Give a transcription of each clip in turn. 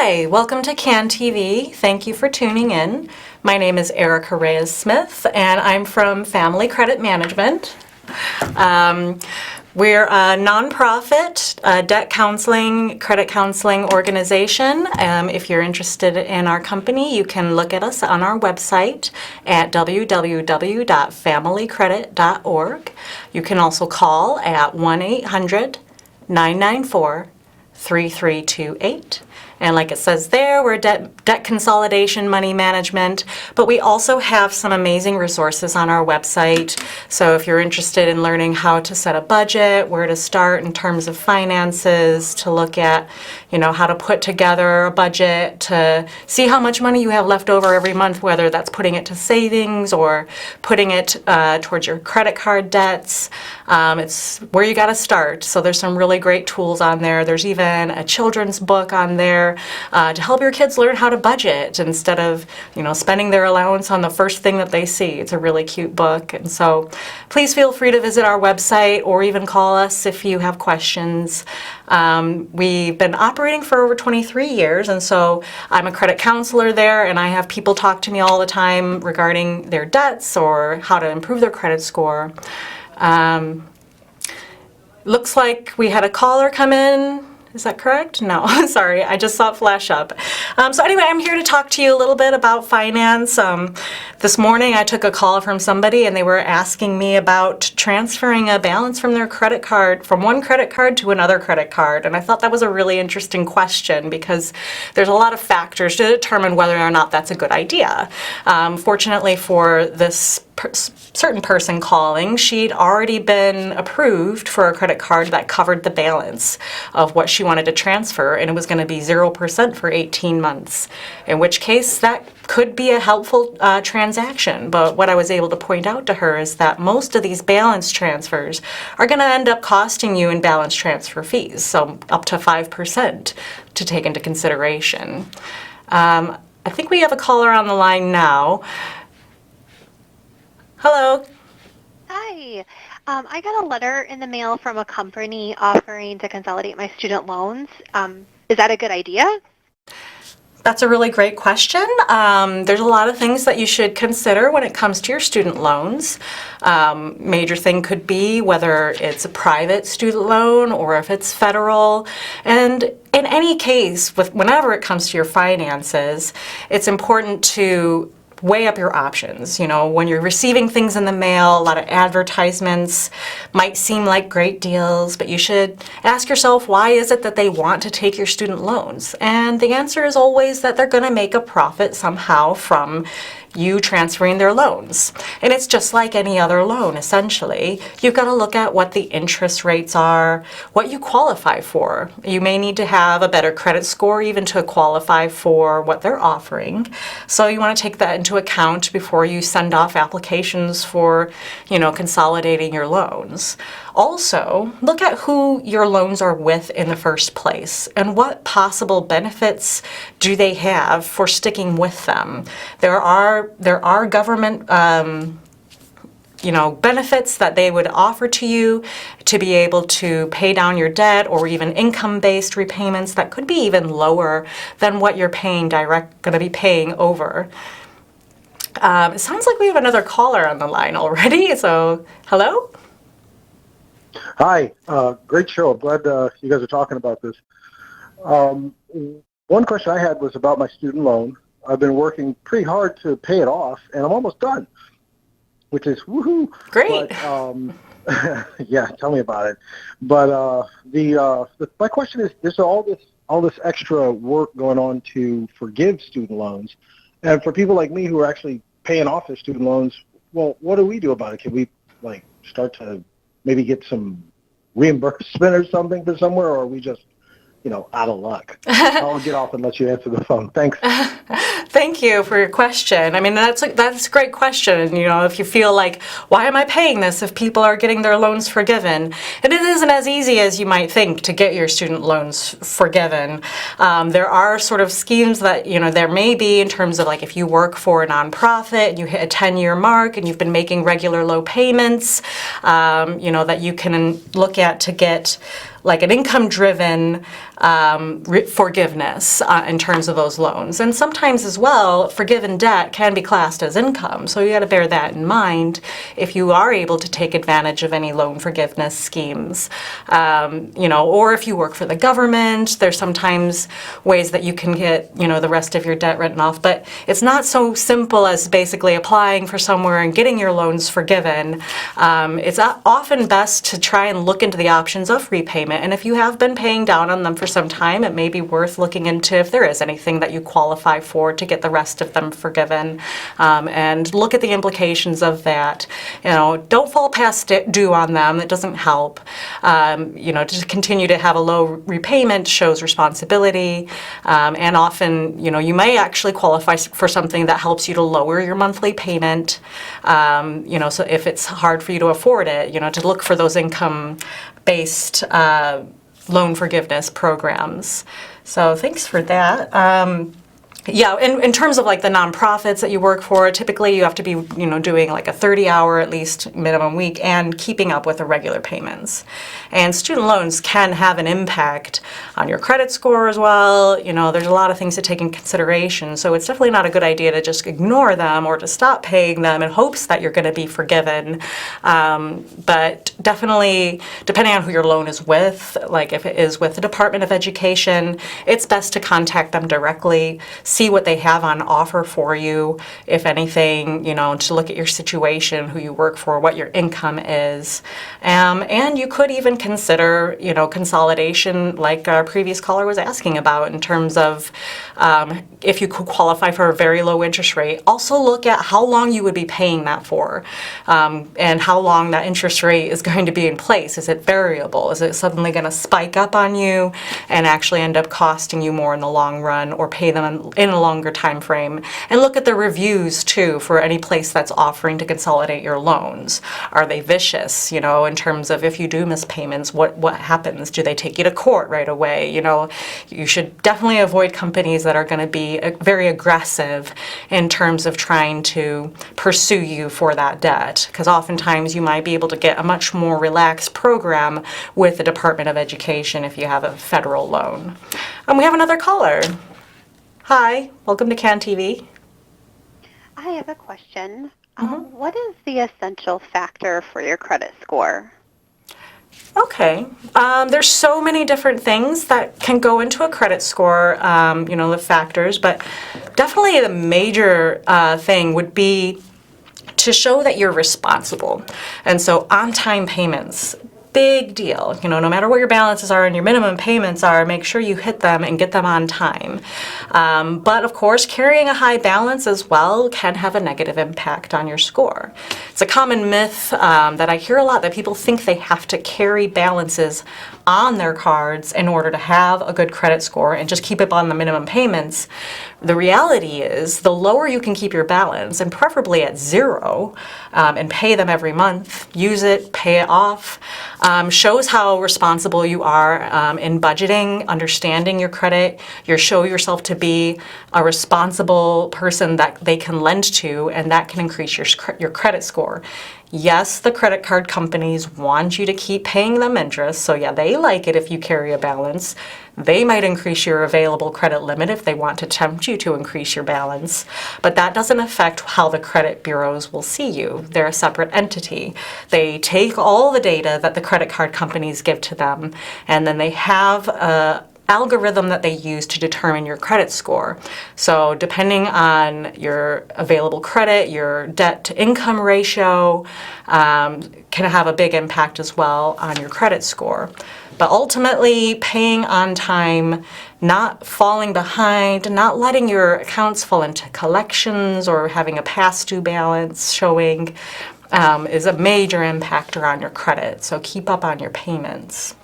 Hi, welcome to CAN TV. Thank you for tuning in. My name is Erica Reyes-Smith, and I'm from Family Credit Management. We're a nonprofit debt counseling, credit counseling organization. If you're interested in our company, you can look at us on our website at www.familycredit.org. You can also call at 1-800-994-3328. And like it says there, we're debt consolidation, money management, but we also have some amazing resources on our website. So if you're interested in learning how to set a budget, where to start in terms of finances, to look at, how to put together a budget, to see how much money you have left over every month, whether that's putting it to savings or putting it towards your credit card debts, it's where you got to start. So there's some really great tools on there. There's even a children's book on there to help your kids learn how to budget instead of, spending their allowance on the first thing that they see. It's a really cute book. And so please feel free to visit our website or even call us if you have questions. We've been operating for over 23 years, and so I'm a credit counselor there, and I have people talk to me all the time regarding their debts or how to improve their credit score. Looks like we had a caller come in. Is that correct? No, sorry, I just saw it flash up. So anyway, I'm here to talk to you a little bit about finance. This morning I took a call from somebody and they were asking me about transferring a balance from their credit card, from one credit card to another credit card. And I thought that was a really interesting question because there's a lot of factors to determine whether or not that's a good idea. Fortunately for this certain person calling, she'd already been approved for a credit card that covered the balance of what she wanted to transfer, and it was going to be 0% for 18 months, in which case that could be a helpful transaction. But what I was able to point out to her is that most of these balance transfers are going to end up costing you in balance transfer fees, so up to 5% to take into consideration. I think we have a caller on the line now. Hello. Hi. I got a letter in the mail from a company offering to consolidate my student loans. Is that a good idea? That's a really great question. There's a lot of things that you should consider when it comes to your student loans. Major thing could be whether it's a private student loan or if it's federal. And in any case, whenever it comes to your finances, it's important to weigh up your options. When you're receiving things in the mail, a lot of advertisements might seem like great deals, but you should ask yourself, why is it that they want to take your student loans? And the answer is always that they're going to make a profit somehow from you transferring their loans. And it's just like any other loan, essentially. You've got to look at what the interest rates are, what you qualify for. You may need to have a better credit score even to qualify for what they're offering. So you want to take that into account before you send off applications for, consolidating your loans. Also, look at who your loans are with in the first place and what possible benefits do they have for sticking with them. There are government benefits that they would offer to you to be able to pay down your debt, or even income-based repayments that could be even lower than what you're going to be paying over. It sounds like we have another caller on the line already, so hello? Hi, great show. I'm glad you guys are talking about this. One question I had was about my student loan. I've been working pretty hard to pay it off, and I'm almost done, which is woohoo. Great. But, yeah, tell me about it. But my question is, there's all this extra work going on to forgive student loans, and for people like me who are actually paying off their student loans, well, what do we do about it? Can we start to maybe get some reimbursement or something for somewhere, or are we just, out of luck? I'll get off and let you answer the phone. Thanks. Thank you for your question. I mean, that's a great question. If you feel like, why am I paying this if people are getting their loans forgiven? And it isn't as easy as you might think to get your student loans forgiven. There are sort of schemes that, there may be in terms of if you work for a nonprofit and you hit a 10-year mark and you've been making regular low payments, that you can look at to get like an income-driven forgiveness in terms of those loans. And sometimes as well, forgiven debt can be classed as income. So you got to bear that in mind if you are able to take advantage of any loan forgiveness schemes. Or if you work for the government, there's sometimes ways that you can get, the rest of your debt written off. But it's not so simple as basically applying for somewhere and getting your loans forgiven. It's often best to try and look into the options of repayment. And if you have been paying down on them for some time, it may be worth looking into if there is anything that you qualify for to get the rest of them forgiven, and look at the implications of that. Don't fall past due on them. It doesn't help. To continue to have a low repayment shows responsibility, and often, you may actually qualify for something that helps you to lower your monthly payment. So if it's hard for you to afford it, to look for those income-based loan forgiveness programs. So thanks for that. In terms of like the nonprofits that you work for, typically you have to be, doing like a 30-hour at least minimum week and keeping up with the regular payments. And student loans can have an impact on your credit score as well. There's a lot of things to take in consideration. So it's definitely not a good idea to just ignore them or to stop paying them in hopes that you're going to be forgiven. But definitely, depending on who your loan is with, like if it is with the Department of Education, it's best to contact them directly. See what they have on offer for you, if anything, to look at your situation, who you work for, what your income is. And you could even consider, consolidation, like our previous caller was asking about, in terms of if you could qualify for a very low interest rate. Also look at how long you would be paying that for, and how long that interest rate is going to be in place. Is it variable? Is it suddenly going to spike up on you and actually end up costing you more in the long run, or pay them in a longer time frame? And look at the reviews too for any place that's offering to consolidate your loans. Are they vicious, in terms of if you do miss payments, what happens? Do they take you to court right away? You should definitely avoid companies that are going to be very aggressive in terms of trying to pursue you for that debt, because oftentimes you might be able to get a much more relaxed program with the Department of Education if you have a federal loan. We have another caller. Hi, welcome to CAN TV. I have a question. What is the essential factor for your credit score? Okay. There's so many different things that can go into a credit score, the factors, but definitely the major thing would be to show that you're responsible. And so on-time payments, big deal. No matter what your balances are and your minimum payments are, make sure you hit them and get them on time. But of course, carrying a high balance as well can have a negative impact on your score. It's a common myth that I hear a lot, that people think they have to carry balances on their cards in order to have a good credit score and just keep it on the minimum payments. The reality is, the lower you can keep your balance, and preferably at zero, and pay them every month, use it, pay it off, shows how responsible you are in budgeting, understanding your credit. You show yourself to be a responsible person that they can lend to, and that can increase your credit score. Yes, the credit card companies want you to keep paying them interest, so yeah, they like it if you carry a balance. They might increase your available credit limit if they want to tempt you to increase your balance, but that doesn't affect how the credit bureaus will see you. They're a separate entity. They take all the data that the credit card companies give to them, and then they have a algorithm that they use to determine your credit score. So depending on your available credit, your debt to income ratio can have a big impact as well on your credit score. But ultimately, paying on time, not falling behind, not letting your accounts fall into collections or having a past due balance showing is a major impactor on your credit. So keep up on your payments.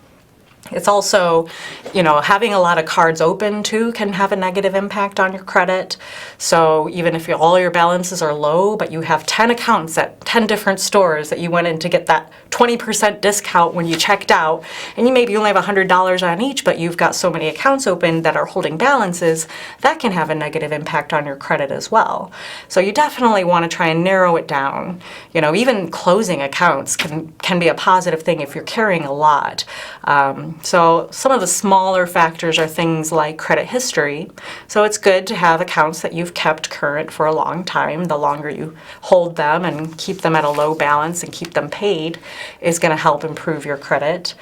It's also, having a lot of cards open too can have a negative impact on your credit. So even if all your balances are low, but you have 10 accounts at 10 different stores that you went in to get that 20% discount when you checked out, and you maybe only have $100 on each, but you've got so many accounts open that are holding balances, that can have a negative impact on your credit as well. So you definitely want to try and narrow it down. Even closing accounts can be a positive thing if you're carrying a lot. So some of the smaller factors are things like credit history. So it's good to have accounts that you've kept current for a long time. The longer you hold them and keep them at a low balance and keep them paid is going to help improve your credit.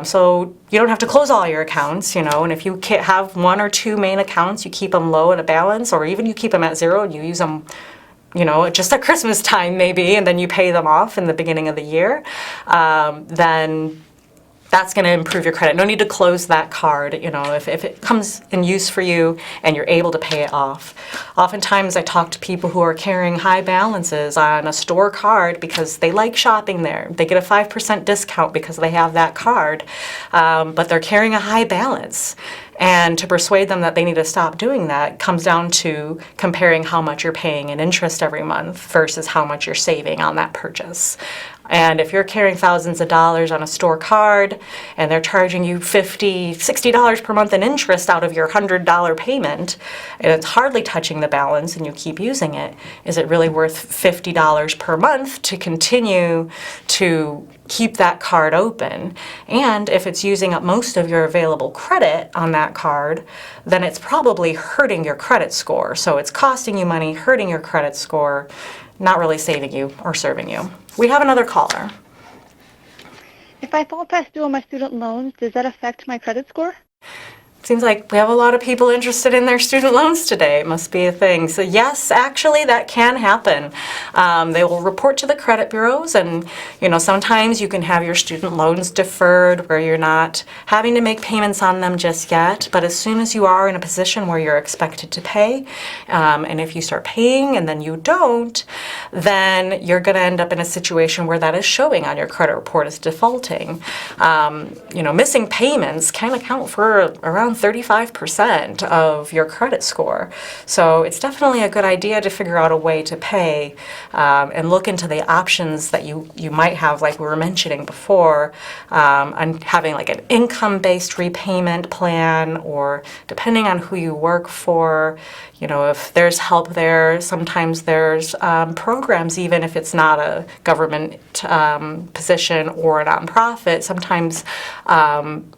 So you don't have to close all your accounts, and if you can't have one or two main accounts, you keep them low at a balance, or even you keep them at zero and you use them just at Christmas time maybe, and then you pay them off in the beginning of the year, then that's going to improve your credit. No need to close that card, if it comes in use for you and you're able to pay it off. Oftentimes I talk to people who are carrying high balances on a store card because they like shopping there. They get a 5% discount because they have that card, but they're carrying a high balance. And to persuade them that they need to stop doing that comes down to comparing how much you're paying in interest every month versus how much you're saving on that purchase. And if you're carrying thousands of dollars on a store card and they're charging you $50, $60 per month in interest out of your $100 payment, and it's hardly touching the balance and you keep using it, is it really worth $50 per month to continue to keep that card open? And if it's using up most of your available credit on that card, then it's probably hurting your credit score. So it's costing you money, hurting your credit score, not really saving you or serving you. We have another caller. If I fall past due on my student loans, does that affect my credit score? Seems like we have a lot of people interested in their student loans today. It must be a thing. So yes, actually that can happen. They will report to the credit bureaus, and sometimes you can have your student loans deferred where you're not having to make payments on them just yet. But as soon as you are in a position where you're expected to pay, and if you start paying and then you don't, then you're going to end up in a situation where that is showing on your credit report as defaulting. Missing payments can account for around 35% of your credit score. So it's definitely a good idea to figure out a way to pay, and look into the options that you might have, like we were mentioning before, on having like an income-based repayment plan, or depending on who you work for, if there's help there. Sometimes there's programs, even if it's not a government position or a nonprofit. Sometimes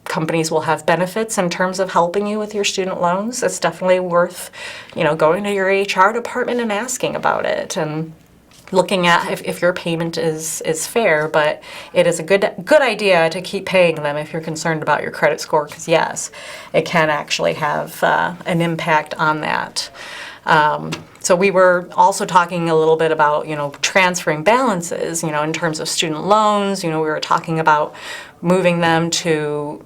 companies will have benefits in terms of helping you with your student loans. It's definitely worth, going to your HR department and asking about it, and looking at if your payment is fair. But it is a good idea to keep paying them if you're concerned about your credit score, because yes, it can actually have an impact on that. So we were also talking a little bit about, transferring balances, in terms of student loans. We were talking about moving them to,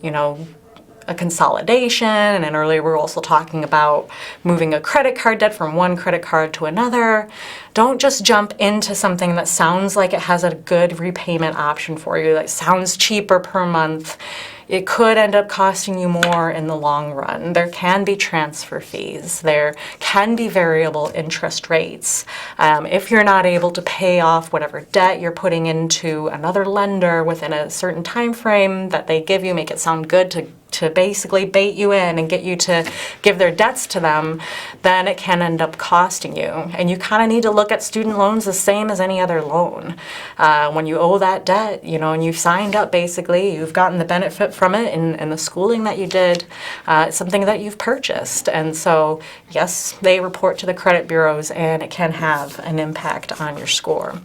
a consolidation, and then earlier we were also talking about moving a credit card debt from one credit card to another. Don't just jump into something that sounds like it has a good repayment option for you, that sounds cheaper per month. It could end up costing you more in the long run. There can be transfer fees. There can be variable interest rates. If you're not able to pay off whatever debt you're putting into another lender within a certain time frame that they give you, make it sound good to basically bait you in and get you to give their debts to them, then it can end up costing you. And you kind of need to look at student loans the same as any other loan. When you owe that debt, and you've signed up, basically, you've gotten the benefit from it in the schooling that you did. It's something that you've purchased. And so, yes, they report to the credit bureaus, and it can have an impact on your score.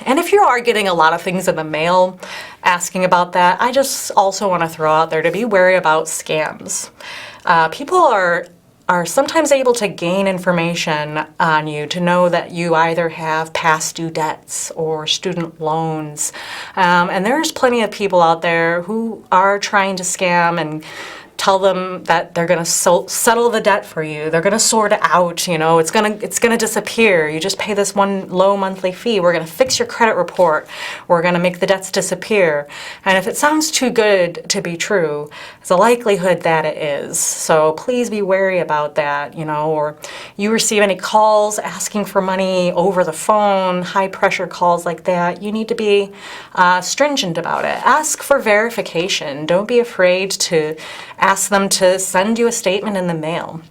And if you are getting a lot of things in the mail asking about that, I just also want to throw out there to be wary about scams. People are sometimes able to gain information on you to know that you either have past due debts or student loans. And there's plenty of people out there who are trying to scam and tell them that they're going to settle the debt for you. They're going to sort it out. It's going to disappear. You just pay this one low monthly fee. We're going to fix your credit report. We're going to make the debts disappear. And if it sounds too good to be true, there's a likelihood that it is. So please be wary about that. Or you receive any calls asking for money over the phone, high pressure calls like that, you need to be stringent about it. Ask for verification. Don't be afraid to ask them to send you a statement in the mail.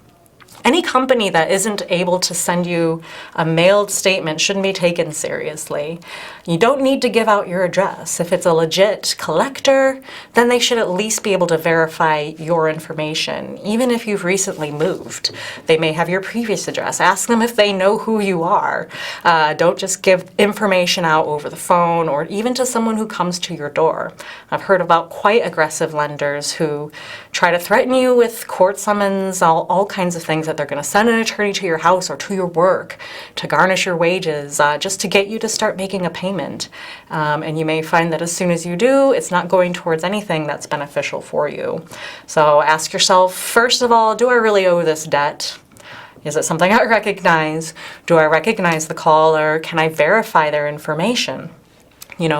Any company that isn't able to send you a mailed statement shouldn't be taken seriously. You don't need to give out your address. If it's a legit collector, then they should at least be able to verify your information, even if you've recently moved. They may have your previous address. Ask them if they know who you are. Don't just give information out over the phone or even to someone who comes to your door. I've heard about quite aggressive lenders who try to threaten you with court summons, all kinds of things, that they're going to send an attorney to your house or to your work to garnish your wages, just to get you to start making a payment. And you may find that as soon as you do, it's not going towards anything that's beneficial for you. So ask yourself, first of all, do I really owe this debt? Is it something I recognize? Do I recognize the caller? Can I verify their information?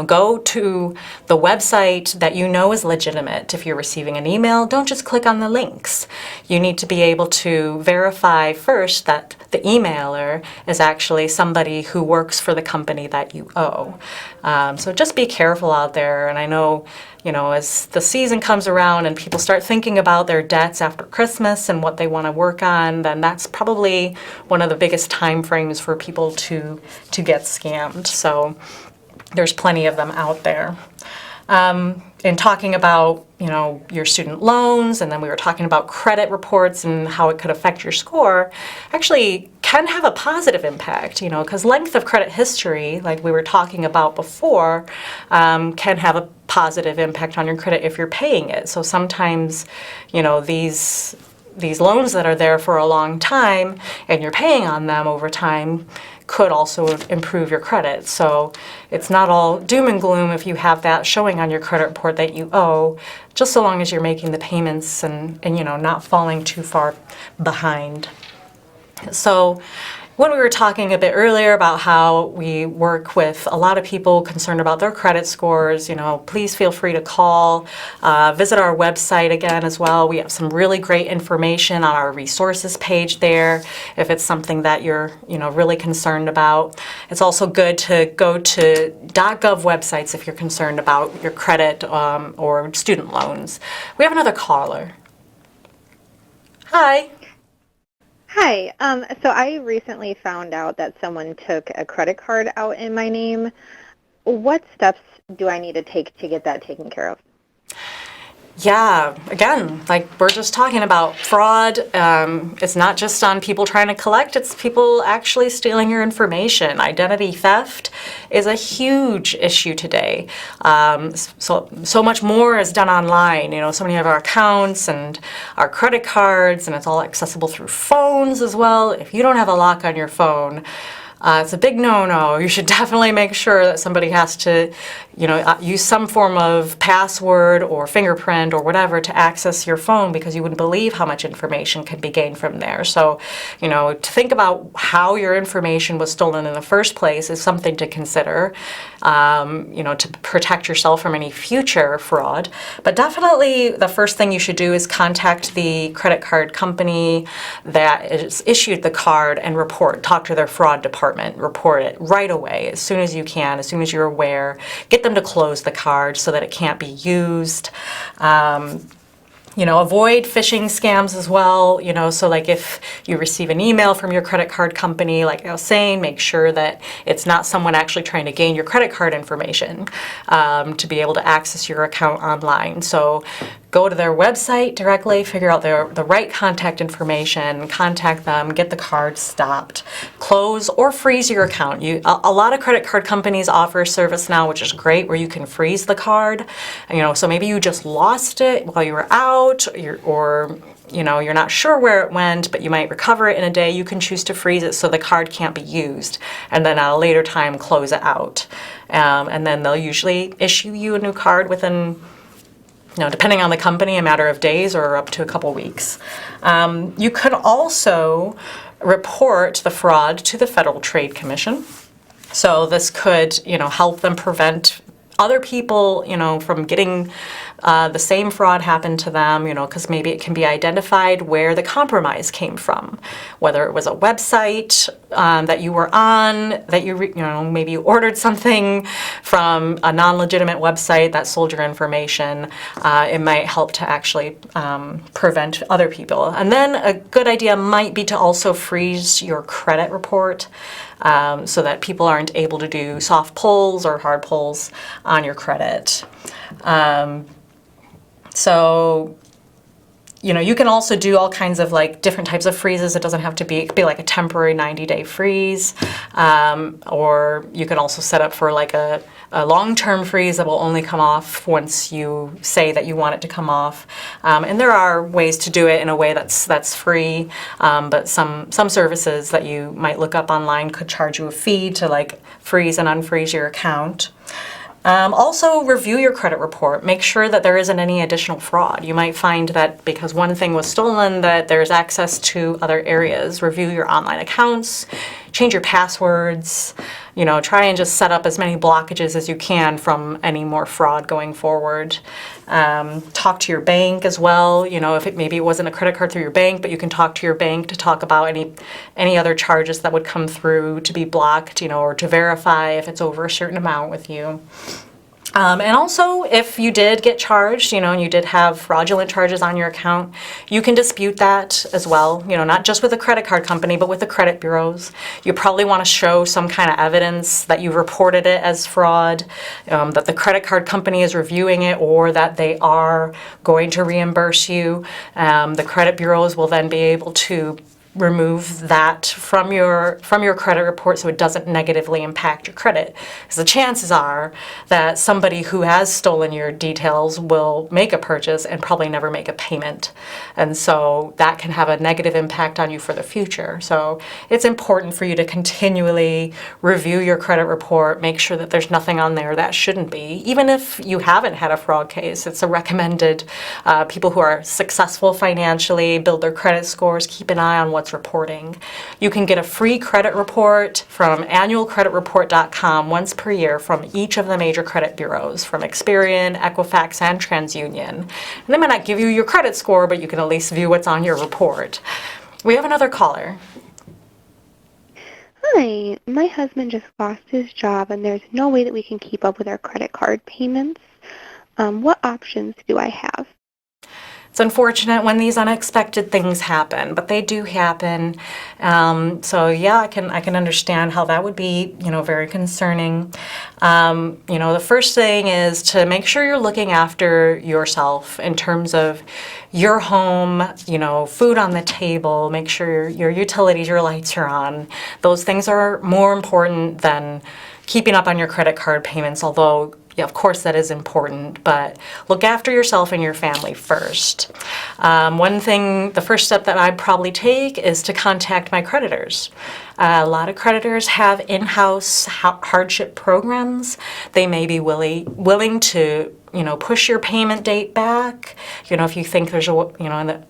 Go to the website that you know is legitimate. If you're receiving an email, don't just click on the links. You need to be able to verify first that the emailer is actually somebody who works for the company that you owe. So just be careful out there. And I know, as the season comes around and people start thinking about their debts after Christmas and what they want to work on, then that's probably one of the biggest time frames for people to get scammed. So there's plenty of them out there. In talking about, your student loans, and then we were talking about credit reports and how it could affect your score, actually can have a positive impact, because length of credit history, like we were talking about before, can have a positive impact on your credit if you're paying it. So sometimes, these loans that are there for a long time and you're paying on them over time could also improve your credit. So it's not all doom and gloom if you have that showing on your credit report that you owe, just so long as you're making the payments and not falling too far behind. So when we were talking a bit earlier about how we work with a lot of people concerned about their credit scores, please feel free to call, visit our website again as well. We have some really great information on our resources page there if it's something that you're, really concerned about. It's also good to go to .gov websites if you're concerned about your credit or student loans. We have another caller. Hi. Hi. So I recently found out that someone took a credit card out in my name. What steps do I need to take to get that taken care of? Yeah, again, like we're just talking about fraud. It's not just on people trying to collect, it's people actually stealing your information. Identity theft is a huge issue today. So much more is done online. So many of our accounts and our credit cards, and it's all accessible through phones as well. If you don't have a lock on your phone, it's a big no-no. You should definitely make sure that somebody has to, use some form of password or fingerprint or whatever to access your phone, because you wouldn't believe how much information can be gained from there. So, to think about how your information was stolen in the first place is something to consider, to protect yourself from any future fraud. But definitely the first thing you should do is contact the credit card company that is issued the card and talk to their fraud department. Report it right away, as soon as you can, as soon as you're aware. Get them to close the card so that it can't be used. Avoid phishing scams as well. So like if you receive an email from your credit card company, like I was saying, make sure that it's not someone actually trying to gain your credit card information to be able to access your account online. So go to their website directly, figure out the right contact information, contact them, get the card stopped, close or freeze your account. A lot of credit card companies offer a service now, which is great, where you can freeze the card. So maybe you just lost it while you were out, or you're not sure where it went, but you might recover it in a day. You can choose to freeze it so the card can't be used, and then at a later time close it out. And then they'll usually issue you a new card within, depending on the company, a matter of days or up to a couple weeks. You could also report the fraud to the Federal Trade Commission. So this could, help them prevent other people, from getting the same fraud happened to them, because maybe it can be identified where the compromise came from, whether it was a website that you were on, that maybe you ordered something from a non-legitimate website that sold your information. It might help to actually prevent other people. And then a good idea might be to also freeze your credit report so that people aren't able to do soft pulls or hard pulls on your credit. So, you can also do all kinds of different types of freezes. It doesn't have to be, it could be like a temporary 90-day freeze. Or you can also set up for a long-term freeze that will only come off once you say that you want it to come off. And there are ways to do it in a way that's free, but some services that you might look up online could charge you a fee to freeze and unfreeze your account. Also, review your credit report. Make sure that there isn't any additional fraud. You might find that because one thing was stolen, that there's access to other areas. Review your online accounts, change your passwords, try and just set up as many blockages as you can from any more fraud going forward. Talk to your bank as well. If maybe it wasn't a credit card through your bank, but you can talk to your bank to talk about any other charges that would come through to be blocked, or to verify if it's over a certain amount with you. And also, if you did get charged, and you did have fraudulent charges on your account, you can dispute that as well, not just with the credit card company, but with the credit bureaus. You probably want to show some kind of evidence that you reported it as fraud, that the credit card company is reviewing it, or that they are going to reimburse you. The credit bureaus will then be able to remove that from your credit report so it doesn't negatively impact your credit. Because the chances are that somebody who has stolen your details will make a purchase and probably never make a payment. And so that can have a negative impact on you for the future. So it's important for you to continually review your credit report, make sure that there's nothing on there that shouldn't be. Even if you haven't had a fraud case, it's a recommended. People who are successful financially, build their credit scores, keep an eye on what's reporting. You can get a free credit report from annualcreditreport.com once per year from each of the major credit bureaus, from Experian, Equifax, and TransUnion. And they might not give you your credit score, but you can at least view what's on your report. We have another caller. Hi, my husband just lost his job and there's no way that we can keep up with our credit card payments. What options do I have? It's unfortunate when these unexpected things happen, but they do happen. So yeah, I can understand how that would be, very concerning. The first thing is to make sure you're looking after yourself in terms of your home, food on the table, make sure your utilities, your lights are on. Those things are more important than keeping up on your credit card payments, although yeah, of course that is important, but look after yourself and your family first. The first step that I'd probably take is to contact my creditors. A lot of creditors have in-house hardship programs. They may be willing to, push your payment date back. If you think there's in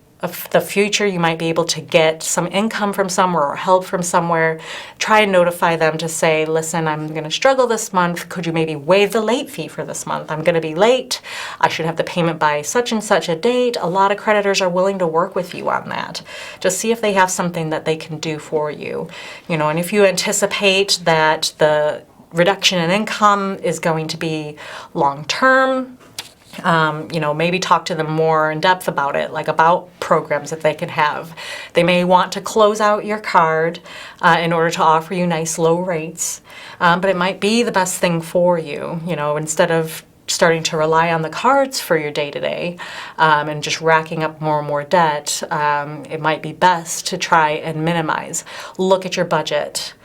the future you might be able to get some income from somewhere or help from somewhere, try and notify them to say, listen, I'm going to struggle this month. Could you maybe waive the late fee for this month? I'm going to be late. I should have the payment by such and such a date. A lot of creditors are willing to work with you on that. Just see if they have something that they can do for you. And if you anticipate that the reduction in income is going to be long-term, maybe talk to them more in depth about it, like about programs that they can have. They may want to close out your card in order to offer you nice low rates, but it might be the best thing for you, instead of starting to rely on the cards for your day-to-day and just racking up more and more debt. It might be best to try and minimize. Look at your budget.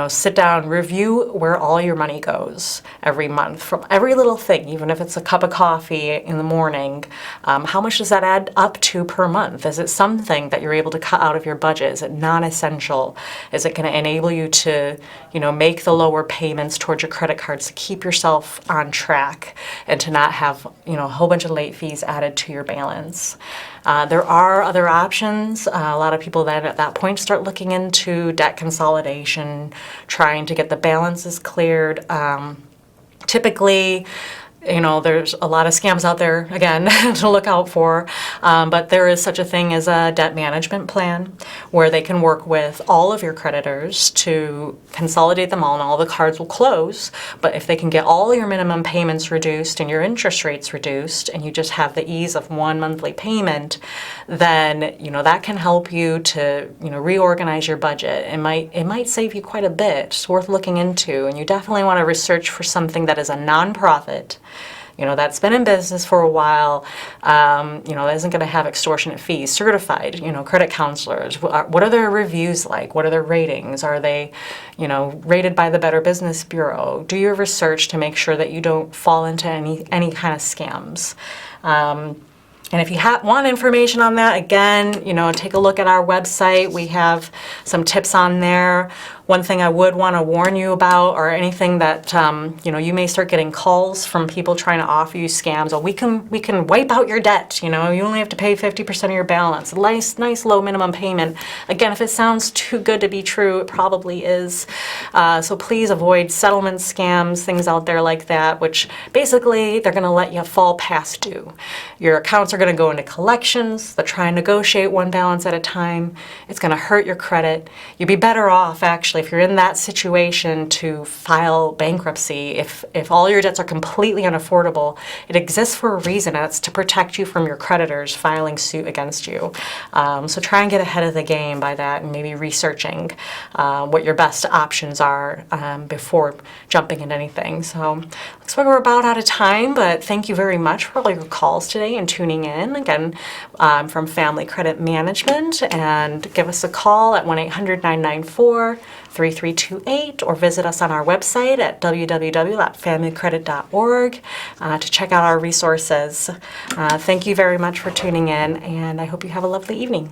Sit down, review where all your money goes every month from every little thing, even if it's a cup of coffee in the morning. How much does that add up to per month? Is it something that you're able to cut out of your budget? Is it non-essential? Is it going to enable you to, make the lower payments towards your credit cards to keep yourself on track and to not have, a whole bunch of late fees added to your balance? There are other options. A lot of people then at that point start looking into debt consolidation, trying to get the balances cleared. Typically, There's a lot of scams out there, again, to look out for, but there is such a thing as a debt management plan where they can work with all of your creditors to consolidate them all, and all the cards will close. But if they can get all your minimum payments reduced and your interest rates reduced, and you just have the ease of one monthly payment, then that can help you to reorganize your budget. It might save you quite a bit. It's worth looking into, and you definitely want to research for something that is a nonprofit, that's been in business for a while, that isn't going to have extortionate fees. Certified, credit counselors. What are their reviews like? What are their ratings? Are they, rated by the Better Business Bureau? Do your research to make sure that you don't fall into any kind of scams. And if you want information on that, again, take a look at our website. We have some tips on there. One thing I would want to warn you about, or anything that you may start getting calls from people trying to offer you scams. Oh, we can wipe out your debt. You only have to pay 50% of your balance. Nice low minimum payment. Again, if it sounds too good to be true, it probably is. So please avoid settlement scams, things out there like that, which basically they're going to let you fall past due. Your accounts are going to go into collections. They'll try and negotiate one balance at a time. It's going to hurt your credit. You'd be better off, actually, if you're in that situation, to file bankruptcy. If all your debts are completely unaffordable, it exists for a reason, and it's to protect you from your creditors filing suit against you. So try and get ahead of the game by that, and maybe researching what your best options are before jumping into anything. So looks like we're about out of time, but thank you very much for all your calls today and tuning in. Again, from Family Credit Management, and give us a call at 1-800-994-3328, or visit us on our website at www.familycredit.org to check out our resources. Thank you very much for tuning in, and I hope you have a lovely evening.